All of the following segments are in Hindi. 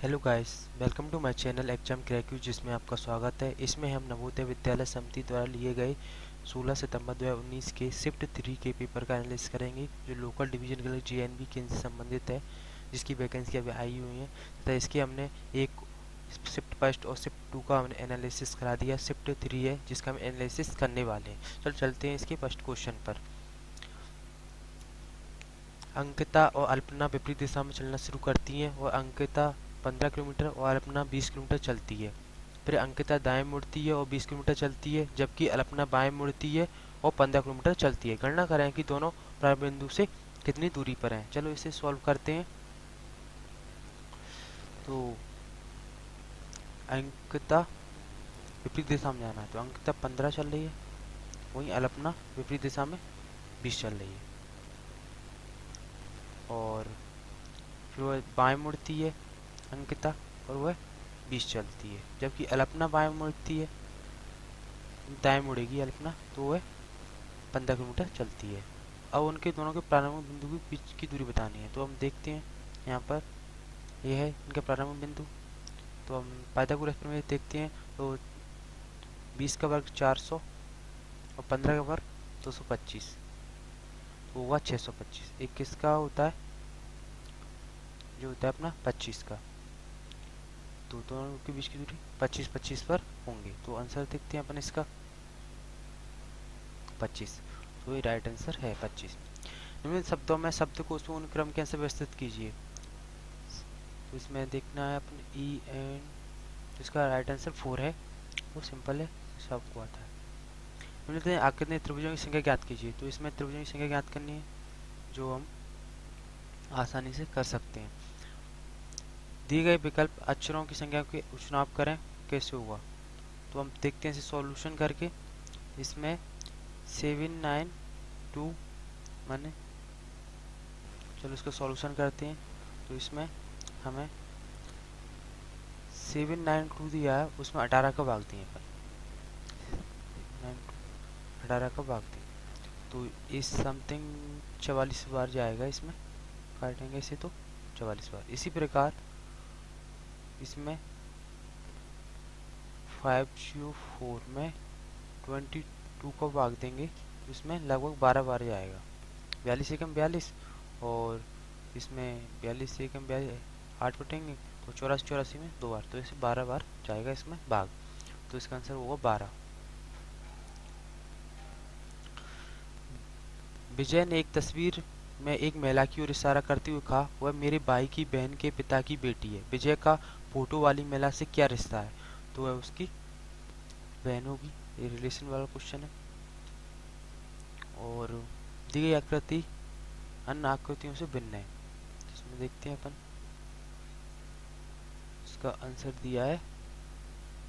Hello guys, welcome to my channel exam crack you, जिसमें आपका स्वागत है। इसमें हम नवोदय विद्यालय समिति द्वारा लिए गए 16 सितंबर 2019 के शिफ्ट 3 के पेपर का एनालिसिस करेंगे, जो लोकल डिवीजन के लिए जेएनवी केंद्र से संबंधित है, जिसकी वैकेंसी अभी आई हुई है तथा इसके हमने एक शिफ्ट फर्स्ट और शिफ्ट 2 का हमने एनालिसिस करा दिया। शिफ्ट 3 है जिसका हम एनालिसिस करने वाले हैं। चलते हैं इसके फर्स्ट क्वेश्चन पर। अंकिता और अल्पना विपरीत दिशा में चलना शुरू करती हैं और अंकिता 15 किलोमीटर और अल्पना 20 किलोमीटर चलती है। फिर अंकिता दाएं मुड़ती है और 20 किलोमीटर चलती है, जबकि अल्पना बाएं मुड़ती है और 15 किलोमीटर चलती है। गणना करें कि दोनों प्रारंभ बिंदु से कितनी दूरी पर हैं। चलो इसे सॉल्व करते हैं। तो अंकिता विपरीत दिशा में जाना है, तो अंकिता 15 चल रही है, वहीं अल्पना विपरीत दिशा में 20 चल रही है। और फिर वह बाएं मुड़ती है अंकिता, और वह 20 चलती है, जबकि अल्पना बाएं मुड़ती है, दाएं मुड़ेगी अल्पना, तो वह 15 किलोमीटर चलती है। अब उनके दोनों के प्रारंभिक बिंदु के बीच की दूरी बतानी है, तो हम देखते हैं यहाँ पर यह है इनका प्रारंभिक बिंदु। तो हम पाइथागोरस प्रमेय देखते हैं, तो 20 का वर्ग 400 और 15 का वर्ग 225, तो होगा 625। एक किसका होता है, जो होता है अपना 25 का, तो दोनों के बीच की दूरी 25-25 पर होंगे। तो आंसर देखते हैं अपन इसका 25, तो ये राइट आंसर है 25। निम्न शब्दों में शब्द को पूर्ण क्रम कैसे व्यवस्थित कीजिए। तो इसमें देखना है अपन ई एंड, इसका राइट आंसर 4 है, वो सिंपल है, सबको आता है। निम्न आकृति में त्रिभुजों की संख्या ज्ञात कीजिए। तो इसमें त्रिभुजों की संख्या ज्ञात करनी है, जो हम आसानी से कर सकते हैं। दिए गए विकल्प अक्षरों की संख्या के चुनाव करें, कैसे होगा। तो हम देखते हैं इसे सॉल्यूशन करके। इसमें 792 माने, चलो इसका सॉल्यूशन करते हैं। तो इसमें हमें 792 दिया है, उसमें 18 का भाग दिए अपन, 18 का भाग दिए, तो इस समथिंग 44 बार जाएगा इसमें, काटेंगे इसे तो 44 बार। इसी प्रकार इसमें 504 में 22 को भाग देंगे, तो इसमें लगभग 12 बार जाएगा। 42 एकम 42, और इसमें 42 एकम 42 8 कटेंगे, तो 84 में 2 बार, तो इसे 12 बार जाएगा इसमें भाग, तो इसका आंसर होगा 12। विजय ने एक तस्वीर में एक महिला की ओर इशारा करते हुए कहा, वह मेरे भाई की बहन के पिता की बेटी है। विजय का फोटो वाली महिला से क्या रिश्ता है। तो वह उसकी बहन होगी। ये रिलेशन वाला क्वेश्चन है। और दी गई आकृति अन्य आकृतियों से भिन्न है, इसमें देखते हैं अपन। इसका आंसर दिया है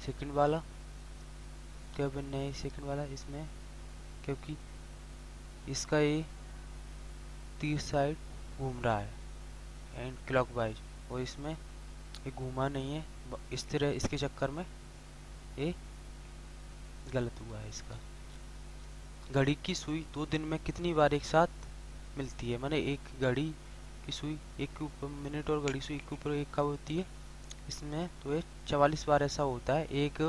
सेकंड वाला। क्या भिन्न है सेकंड वाला इसमें, क्योंकि इसका ये तीर साइड घूम रहा है एंड क्लॉकवाइज, और इसमें ये घूमा नहीं है, इस तरह इसके चक्कर में ये गलत हुआ है। इसका घड़ी की सुई 2 दिन में कितनी बार एक साथ मिलती है, माने एक घड़ी की सुई एक के ऊपर मिनट और घड़ी सुई एक के ऊपर एक कब होती है इसमें, तो ये 44 बार ऐसा होता है, एक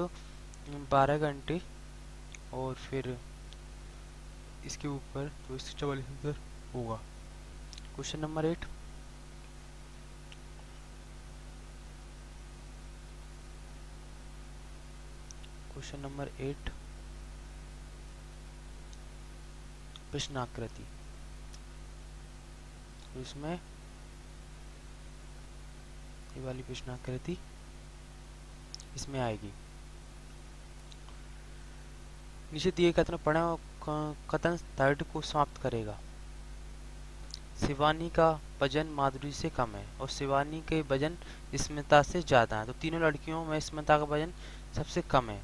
12 घंटे और फिर इसके ऊपर, तो इससे 44 अंदर होगा। Question number 8। Question number 8 प्रश्नाकृति। तो इसमें ये वाली प्रश्नाकृति इसमें आएगी। नीचे दिए कथन पढ़ें और कथन थर्ड को समाप्त करेगा। शिवानी का वजन माधुरी से कम है और शिवानी के वजन स्मिता से ज्यादा है, तो तीनों लड़कियों में स्मिता का वजन सबसे कम है।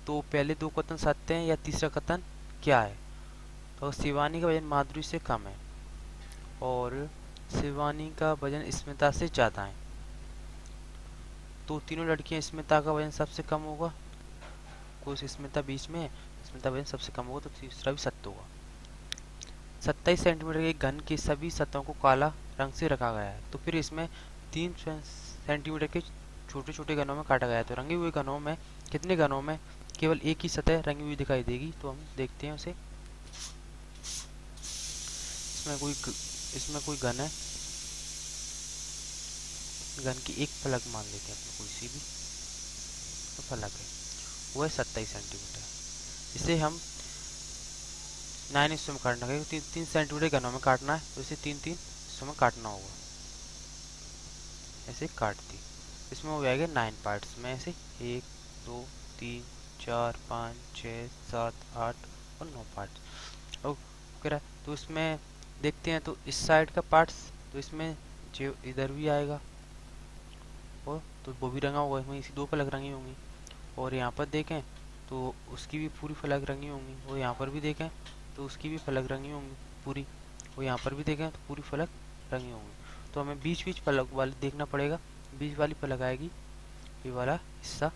तो पहले 2 कथन सत्य हैं या तीसरा कथन क्या है। तो शिवानी का वजन माधुरी से कम है और शिवानी का वजन स्मिता से ज्यादा है, तो तीनों लड़कियां स्मिता का वजन सबसे कम होगा, कुछ स्मिता बीच में है, स्मिता वजन सबसे कम होगा, तो तीसरा भी सत्य होगा। 27 सेंटीमीटर के घन की सभी सतहों को काला रंग से रखा गया है, तो फिर इसमें 3 सेंटीमीटर के छोटे छोटे घनों में काटा गया है। तो रंगे हुए घनों में कितने घनों में केवल एक ही सतह रंगी हुई दिखाई देगी? तो हम देखते हैं उसे। इसमें कोई घन है, घन की एक फलक मान लेते हैं अपने, कोई सी भी तो फलक है, वो है 27 सेंटीमीटर। इसे हम 9 हिस्सों में काटना है, 3 सेंटीमीटर घनों में काटना है, तो इसे 3 हिस्सों में काटना होगा। ऐसे काट दी, इसमें हो जाएगा 9 पार्ट्स में, ऐसे 1 2 3 4 5 6 7 8 और 9 पार्ट्स। और कह तो इसमें देखते हैं, तो इस साइड का पार्ट्स, तो इसमें जो इधर भी आएगा और तो वो भी रंगा होगा, इसमें इसी 2 फलक रंगी होंगी। और यहाँ पर देखें तो उसकी भी पूरी फलक रंगी होंगी, और यहाँ पर भी देखें तो उसकी भी फलक रंगी होंगी पूरी, और यहाँ पर भी देखें तो पूरी फलक रंगी होंगी। तो हमें बीच बीच फलक वाली देखना पड़ेगा, बीच वाली फलक आएगी ये वाला हिस्सा।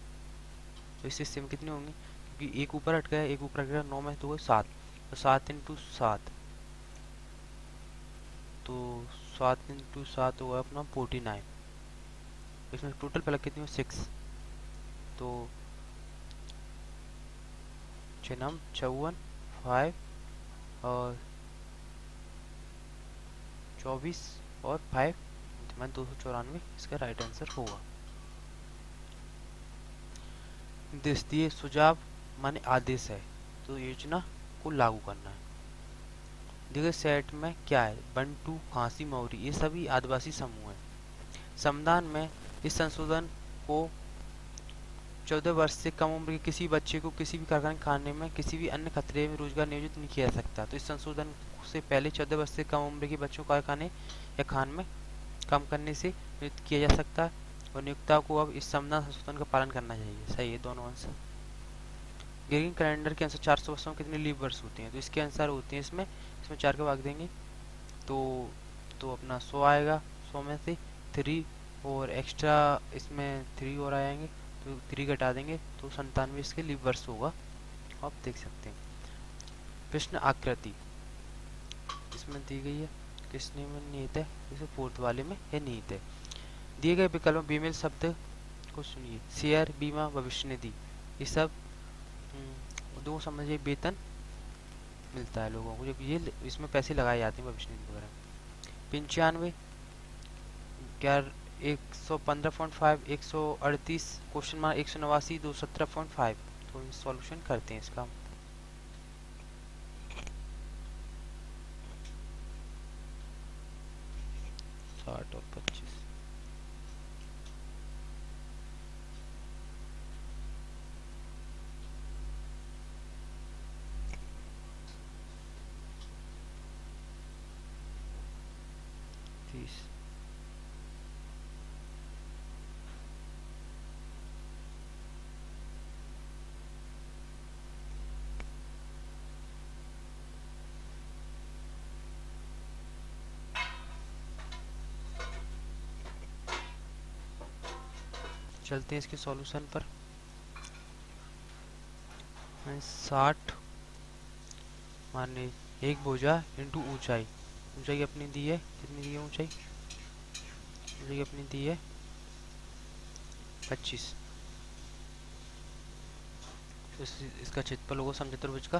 तो इस हिस्से में कितनी होंगी, क्योंकि एक ऊपर हट गया, एक ऊपर हट गया, 9 में तो 7, तो 7 इंटू 7, तो 7 इंटू 7 होगा अपना 49। इसमें टोटल फलक कितनी हो 6, तो 6 नम 54, 5 और 24 और 5 मैं 294 इसका राइट आंसर होगा। निर्देश दिए सुझाव माने आदेश है, तो योजना को लागू करना है। देखिए सेट में क्या है, बंटू, खांसी, मौरी, ये सभी आदिवासी समूह हैं। संविधान में इस संशोधन को 14 वर्ष से कम उम्र के किसी बच्चे को किसी भी कारखाने खाने में किसी भी अन्य खतरे में रोजगार नियोजित नहीं किया जा सकता। तो इस संशोधन से पहले 14 वर्ष से कम उम्र के बच्चों को कारखाने या खान में काम करने से नियुक्त किया जा सकता है, और नियोक्ता को अब इस संविधान संशोधन का पालन करना चाहिए। सही है दोनों आंसर। ग्रीन कैलेंडर के अनुसार 400 वर्षों में कितने लीप वर्ष होते हैं? तो इसके अनुसार होते हैं इसमें 4 का भाग देंगे तो अपना 100 आएगा, 100 में से 3 और एक्स्ट्रा इसमें 3 और आएंगे, तो 3 घटा देंगे तो 97 इसके लीप वर्ष होगा, आप देख सकते हैं। प्रश्न आकृति इसमें दी गई है, किसने में निहित है? इसे फोर्थ वाले में है निहित है। दिए गए विकल्प में बेमेल शब्द को सुनिए। शेयर, बीमा, भविष्य निधि, ये सब दो समझिए वेतन मिलता है लोगों को, जब ये इसमें पैसे लगाए जाते हैं भविष्य निधि वगैरह। 95 क्या 115.5 138 क्वेश्चन मार्क 189 217.5। तो सॉल्यूशन करते हैं इसका। और 25 30 चलते हैं इसके सॉल्यूशन पर। 60 माने एक भुजा इंटू ऊंचाई, ऊंचाई अपनी दी है, कितनी दी है ऊंचाई? ऊंचाई अपनी दी है 25। तो इसका क्षेत्रफल होगा समचतुर्भुज का,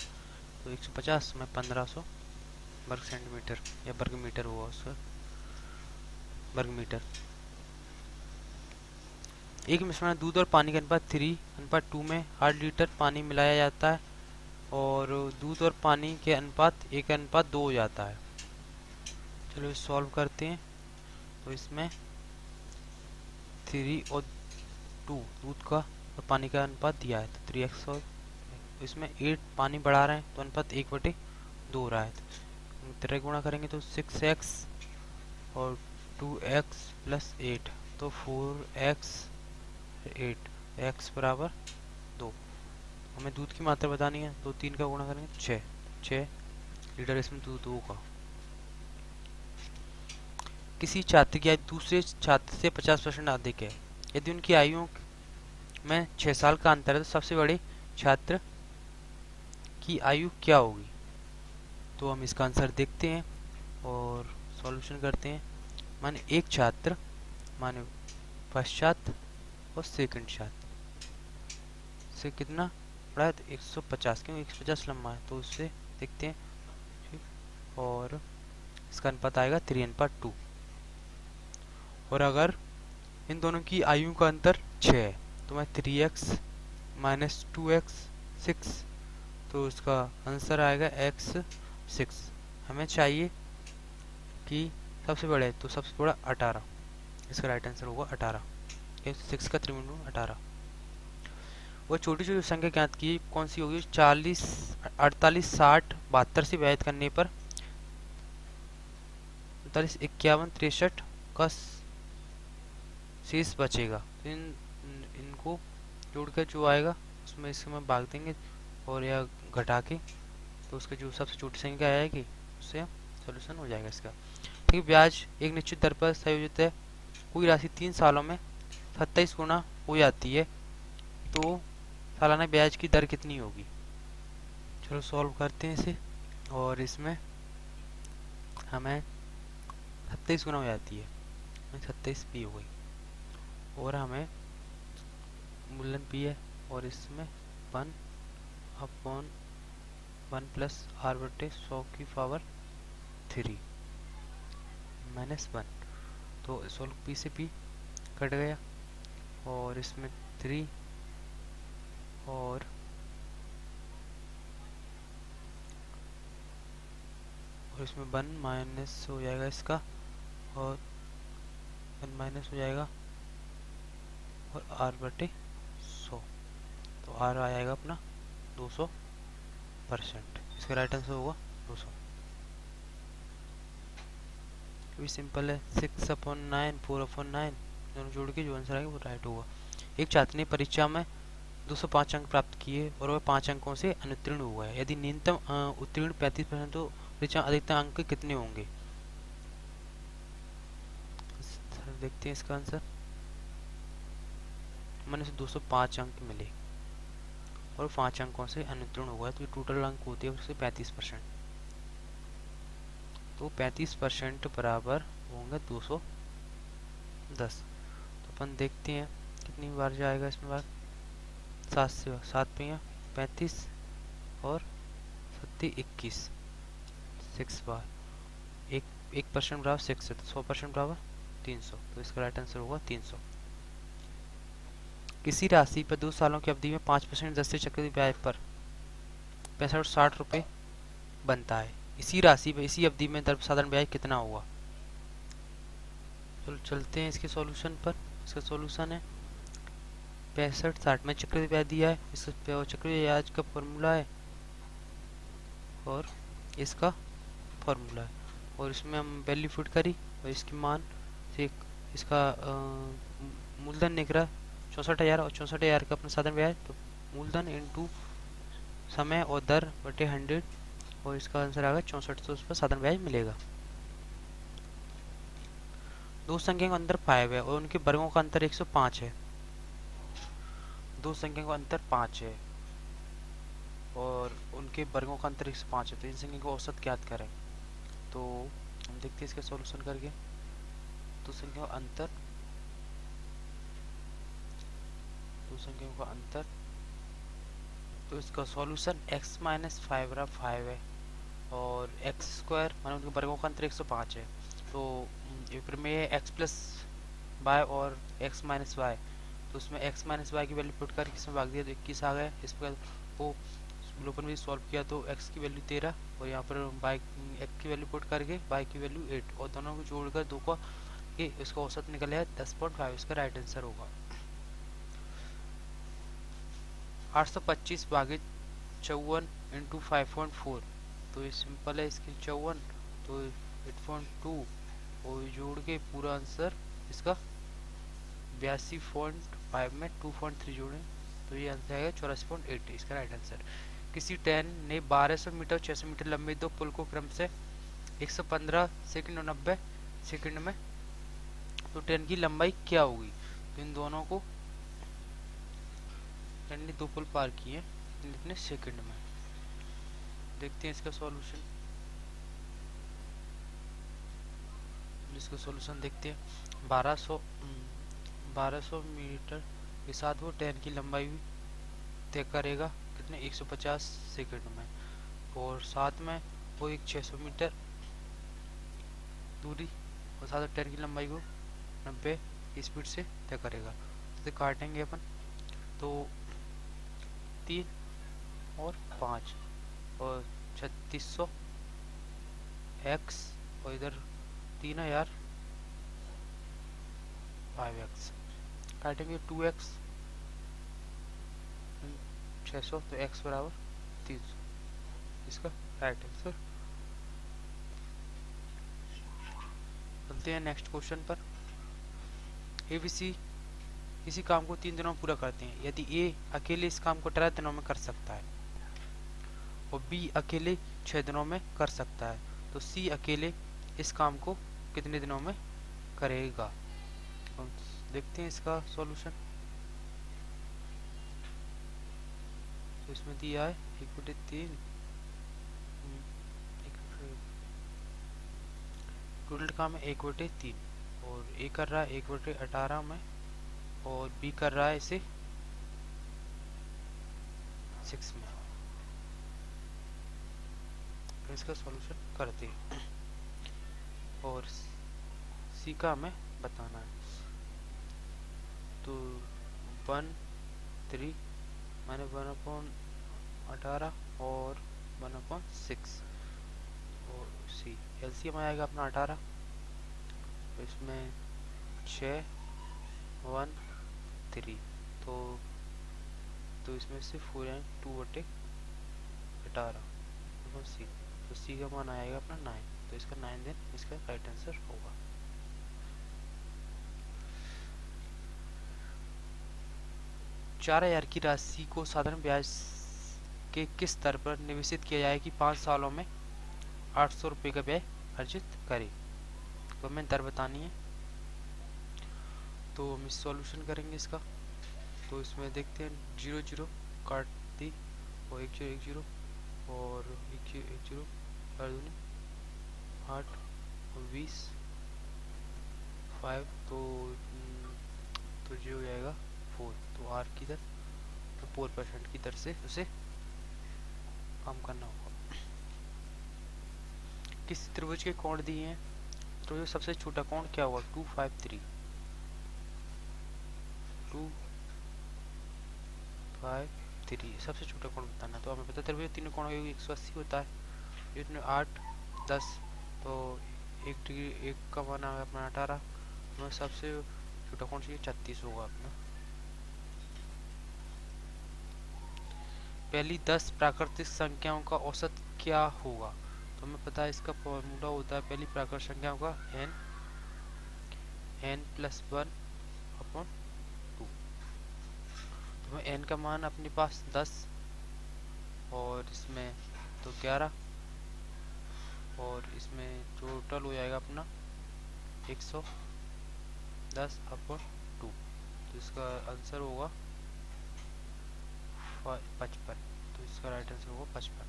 तो 150 में 1500 वर्ग सेंटीमीटर या वर्ग मीटर होगा उसका, वर्ग मीटर। एक मिश्रण दूध और पानी का अनुपात 3:2 में 8 लीटर पानी मिलाया जाता है, और दूध और पानी के अनुपात 1:2 हो जाता है। चलो इस सॉल्व करते हैं। तो इसमें 3 और 2 दूध का और पानी का अनुपात दिया है, तो 3x, और इसमें 8 पानी बढ़ा रहे हैं तो अनुपात 1/2 हो रहा है। तो 3 गुणा करेंगे तो 6x और 2x प्लस 8, तो 4x 8, x बराबर 2। हमें दूध की मात्रा बतानी है, तो 3 का गुणा करेंगे 6 लीटर इसमें दूध होगा। किसी छात्र की आयु दूसरे छात्र से 50% अधिक है, यदि उनकी आयु में 6 साल का अंतर है, तो सबसे बड़े छात्र की आयु क्या होगी? तो हम इसका आंसर देखते हैं और सॉल्यूशन करते हैं। माने एक छात्र माने पश्चात और सेकंड साथ से कितना बड़ा है, तो 150, क्योंकि 150 लंबा है तो उससे देखते हैं। ठीक, और इसका अनुपात आएगा 3:2। और अगर इन दोनों की आयु का अंतर 6 है तो मैं 3x माइनस 2x 6, तो इसका आंसर आएगा x 6। हमें चाहिए कि सबसे बड़ा है तो सबसे बड़ा 18, इसका राइट आंसर होगा 18, क्योंकि 6 का 3 18। वो छोटी छोटी संख्या ज्ञात की कौन सी होगी? 40 48 60 72 से विभाजित करने पर 39 51 63 का शेष बचेगा। तो इनको जोड़कर जो आएगा उसमें इसमें हम भाग देंगे और या घटा के, तो उसका जो सबसे छोटी संख्या आएगी उससे सोल्यूशन हो जाएगा इसका। ठीक है, ब्याज एक निश्चित दर पर संयोजित है, कोई राशि 3 सालों में 27 गुना हो जाती है, तो सालाना ब्याज की दर कितनी होगी? चलो सॉल्व करते हैं इसे। और इसमें हमें 27 गुना हो जाती है, 27 पी हो गई, और हमें मूलन पी है, और इसमें 1/1 प्लस r/100⁻³ -1, तो सोल्व पी से पी कट गया, और इसमें 3 और इसमें 1 माइनस हो जाएगा इसका, और 1 माइनस हो जाएगा, और r/100, तो r आ जाएगा अपना 200%। इसका राइट आंसर होगा 200। भी सिंपल है, 6/9 4/9 दोनों जोड़ के जो आंसर आएगा वो राइट होगा। एक छात्र ने परीक्षा में 205 अंक प्राप्त किए और वह 5 अंकों से अनुत्तीर्ण हुआ है। यदि न्यूनतम उत्तीर्ण 35% तो परीक्षा अधिकतम अंक कितने होंगे? देखते हैं इसका आंसर। मैंने से 205 अंक मिले और 5 अंकों से अनुत्तीर्ण हुआ है, तो टोटल अंक होते हैं उससे 35%, तो 35% बराबर होंगे 210। तो अपन देखते हैं कितनी बार जाएगा इसमें बार। 7 से 7 पे 35 और 7 21, 6 बार, 1% बराबर 6 है, तो 100% बराबर 300, तो इसका राइट आंसर होगा 300। किसी राशि पर 2 सालों की अवधि में 5% दर से चक्रवृद्धि ब्याज पर 65-60 रुपये बनता है। इसी राशि पर इसी अवधि में दर साधारण ब्याज कितना होगा? चलो चलते हैं इसके सॉल्यूशन पर। इसका सॉल्यूशन है 65-60 में चक्रवृद्धि ब्याज दिया है, इसका चक्रवृद्धि ब्याज का फॉर्मूला है और इसका फॉर्मूला है, और इसमें हम वैल्यू फिट करी और इसकी मान से इसका मूलधन निकला 64,000 और 64,000 का अपना साधारण ब्याज, तो मूलधन इंटू समय और दर बटे 100, और इसका आंसर आएगा 64, तो उस पर साधारण ब्याज मिलेगा। दो संख्या का अंतर 5 है और उनके वर्गों का अंतर 105 है। दो संख्या का अंतर 5 है और उनके वर्गों का अंतर 105 है, तो इन संख्या का औसत ज्ञात करें। तो हम देखते हैं इसका सॉल्यूशन करके। दो संख्याओं का अंतर, दो संख्याओं का अंतर, तो इसका सॉल्यूशन x माइनस 5 है और x² माने उनके वर्गों का अंतर 105 है, तो ऊपर में x प्लस वाई और x माइनस वाई, तो उसमें x माइनस वाई की वैल्यू पुट करके इसमें भाग दिया तो 21 आ गया। इस पर वो लोगों ने सॉल्व किया तो x की वैल्यू 13 और यहाँ पर y x की वैल्यू पुट करके y की वैल्यू 8 और दोनों को जोड़कर दो को ये इसका औसत निकल है 10.5, इसका राइट आंसर होगा। 825 भागित 54 इंटू 5.4, तो ये सिंपल है, इसकी 54 तो 8.2 और जोड़ के पूरा आंसर इसका 82.5 में 2.3 जोड़े तो ये आंसर आएगा 84.8, इसका राइट आंसर। किसी ट्रेन ने 1200 मीटर 600 मीटर लंबे दो पुल को क्रम से 115 सेकंड और 90 सेकंड में, तो ट्रेन की लंबाई क्या होगी? तो इन दोनों को ट्रेन ने दो पुल पार किए इतने सेकंड में। देखते हैं इसका सॉल्यूशन। जिसका सॉल्यूशन देखते हैं। 1200 मीटर के साथ वो ट्रेन की लंबाई भी तय करेगा कितने 150 सेकंड में, और साथ में वो एक 600 मीटर दूरी और साथ में ट्रेन की लंबाई को 90 की स्पीड से तय करेगा। तो काटेंगे अपन, तो 3 और 5 और 3600 x और इधर 3000 5x काटेंगे। 2x 600 तो x बराबर 300, इसका राइट आंसर। चलते हैं नेक्स्ट क्वेश्चन पर। ABC किसी काम को 3 दिनों में पूरा करते हैं। यदि A अकेले इस काम को 18 दिनों में कर सकता है और B अकेले 6 दिनों में कर सकता है, तो C अकेले इस काम को कितने दिनों में करेगा। हम देखते हैं इसका सॉल्यूशन। तो इसमें दिया है 1/3 टोटल काम है 1/3, और A कर रहा है 1/18 में, और B कर रहा है इसे 6 में। तो इसका सॉल्यूशन करते हैं और C का हमें बताना है। तो 1/3 माने 1/18 और 1/6 और C एलसीएम आएगा अपना 18। तो इसमें 6 1 3 तो इसमें से 4 2/18 C, तो C का मान आएगा अपना 9। तो इसका 9 दिन इसका राइट आंसर होगा। 4000 की राशि को साधारण ब्याज के किस दर पर निवेशित किया जाए कि 5 सालों में 800 रुपये का व्यय अर्जित करे। तो हमें दर बतानी है, तो हम सॉल्यूशन करेंगे इसका। तो इसमें देखते हैं 0 0 काट दी और 1 0 1 0 और 1 0 1 0 8 और 20 5 तो ये हो जाएगा 4। तो आर की दर तो 4% की दर से उसे काम करना होगा। किस त्रिभुज के कोण दिए हैं, तो सबसे छोटा कोण क्या होगा 253 सबसे छोटा कोण बताना। तो हमें पता त्रिभुज तीनों कोणों का 180 होता है। इसमें 8 10 तो 1 डिग्री 1 का मान है अपना 18। हमें सबसे छोटा कोण चाहिए 36 होगा अपना। पहली 10 प्राकृतिक संख्याओं का औसत क्या होगा। तो हमें पता है इसका फॉर्मूला होता है पहली प्राकृतिक संख्याओं का n+1/2। तो n का मान अपने पास 10 और इसमें तो 11 और इसमें टोटल हो जाएगा अपना 110/2। तो इसका आंसर होगा 55। तो इसका राइट आंसर होगा 55।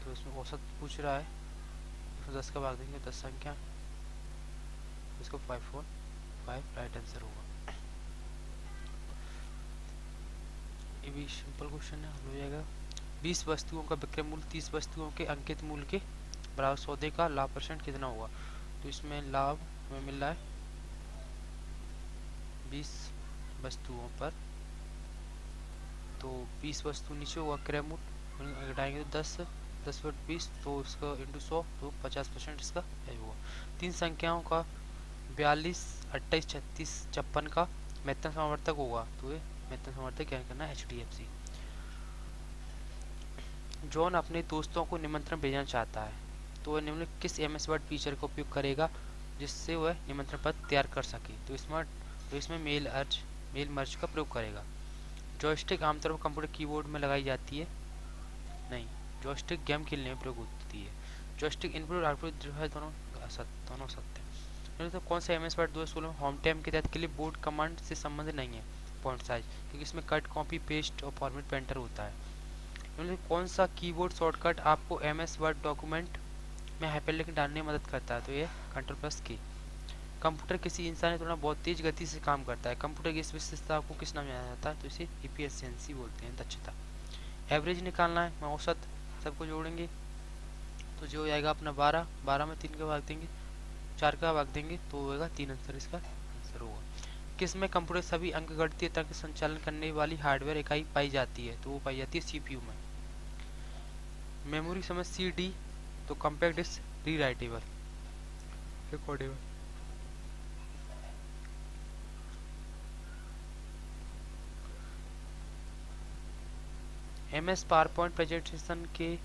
तो इसमें औसत पूछ रहा है, 10 का भाग देंगे 10 संख्या, इसको 545 राइट आंसर होगा। ये भी सिंपल क्वेश्चन है, हो जाएगा। 20 वस्तुओं का विक्रय मूल्य 30 वस्तुओं के अंकित मूल्य के बराबर, सौदे का लाभ % कितना होगा। तो इसमें लाभ हमें मिल रहा है 20 वस्तुओं पर, तो 20 वस्तु नीचे होगा क्रय मूल्य घटाएंगे तो 10/20 तो इसका इंटू 100 तो 50% इसका होगा। 3 संख्याओं का 42 28 36 56 का महत्तम समवर्तक होगा। तो ये महत्तम समवर्तक क्या करना है HDFC। जॉन अपने दोस्तों को निमंत्रण भेजना चाहता है, तो वह निम्नलिखित किस MS वर्ड फीचर का उपयोग करेगा जिससे वह निमंत्रण पत्र तैयार कर सके। तो इसमें मेल मर्ज का प्रयोग करेगा। जॉयस्टिक आमतौर पर कंप्यूटर कीबोर्ड में लगाई जाती है, नहीं, जॉयस्टिक गेम खेलने में प्रयोग होती है। जॉयस्टिक इनपुट और आउटपुट जो है दोनों सत्य हैं। तो कौन सा MS वर्ड 2016 में होम टैब के तहत के लिए बोर्ड कमांड से संबंध नहीं है फॉन्ट साइज, क्योंकि इसमें कट कॉपी पेस्ट और फॉर्मेट पेंटर होता है। कौन सा कीबोर्ड शॉर्टकट आपको MS वर्ड डॉक्यूमेंट में हाइपरलिंक डालने में मदद करता है, तो ये Ctrl+K। कंप्यूटर किसी इंसानी तुलना बहुत तेज गति से काम करता है। कंप्यूटर की इस विशेषता को किस नाम जाना जाता है, तो इसे एफिशिएंसी बोलते हैं, दक्षता। एवरेज निकालना है, मैं औसत सबको जोड़ेंगे तो जो हो जाएगा अपना 12, 12 में 3 का भाग देंगे, 4 का भाग देंगे तो होगा 3 आंसर इसका आंसर होगा। किस में कंप्यूटर सभी अंकगणितीय तर्क संचालन करने वाली हार्डवेयर इकाई पाई जाती है, तो वो पाई जाती है सीपीयू में। मेमोरी समझ CD, तो compact disc rewritable recordable. MS PowerPoint presentation के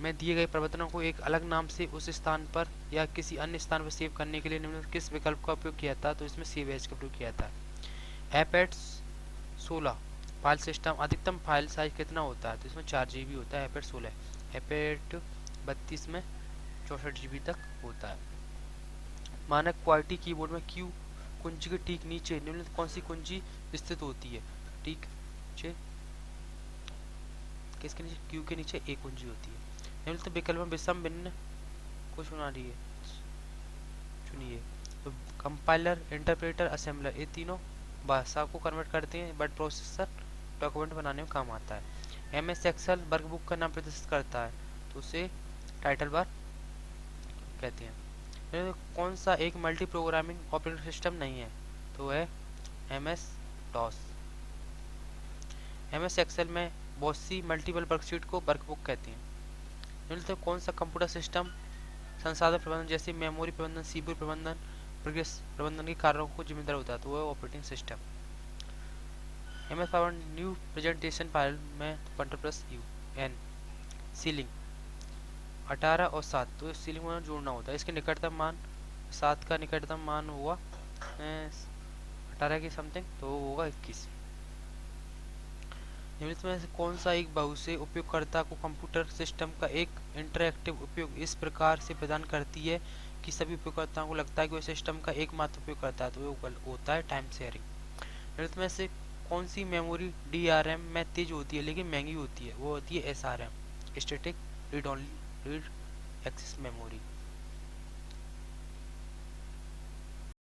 में दिए गए प्रवर्तनों को एक अलग नाम से उस स्थान पर या किसी अन्य स्थान पर सेव करने के लिए निम्नलिखित किस विकल्प का उपयोग किया था, तो इसमें सेव एज का उपयोग किया था। एपैड 16 फाइल सिस्टम अधिकतम फाइल साइज कितना होता है, तो इसमें 4 GB होता है एपैड 16। एपैड 32 में 64 GB तक होता है। मानक क्वालिटी कीबोर्ड में Q कुंजी के ठीक नीचे निम्नलिखित कौन सी कुंजी स्थित होती है, ठीक नीचे किसके नीचे, Q के नीचे A कुंजी होती है। निम्नलिखित विकल्प में विषम भिन्न को सुना रही है, चुनिए। तो कंपाइलर, इंटरप्रेटर, असेंबलर, ये तीनों भाषा को कन्वर्ट करते हैं, बट प्रोसेसर डॉक्यूमेंट बनाने में काम आता है। MS एक्सेल वर्कबुक का नाम प्रदर्शित करता है, तो उसे टाइटल बार कहते हैं। कौन सा एक मल्टी प्रोग्रामिंग ऑपरेटिंग सिस्टम नहीं है, तो है MS DOS। MS एक्सेल में बहुत सी मल्टीपल वर्कशीट को वर्कबुक कहते हैं। तो कौन सा कंप्यूटर सिस्टम संसाधन प्रबंधन जैसे मेमोरी प्रबंधन, CPU प्रबंधन, प्रोग्रेस प्रबंधन के कार्यों को जिम्मेदार होता है, तो वह operating system. MS power new presentation file में Ctrl+UN। सीलिंग 18 और 7, तो इस सीलिंग में जोड़ना होता है। इसके निकटतम मान 7 का निकटतम मान हुआ 18 की समथिंग, तो वो होगा 21। निम्नलिखित में से कौन सा एक बहुशेय उपयोगकर्ता को कंप्यूटर सिस्टम का एक इंटरैक्टिव उपयोग इस प्रकार से प्रदान करती है कि सभी उपयोगकर्ताओं को लगता है कि वह सिस्टम का एकमात्र उपयोगकर्ता है, तो वो होता है टाइम शेयरिंग। निम्नलिखित में से कौन सी मेमोरी DRM में तेज होती है लेकिन महंगी होती है, वो होती है SRM, static read only read access memory.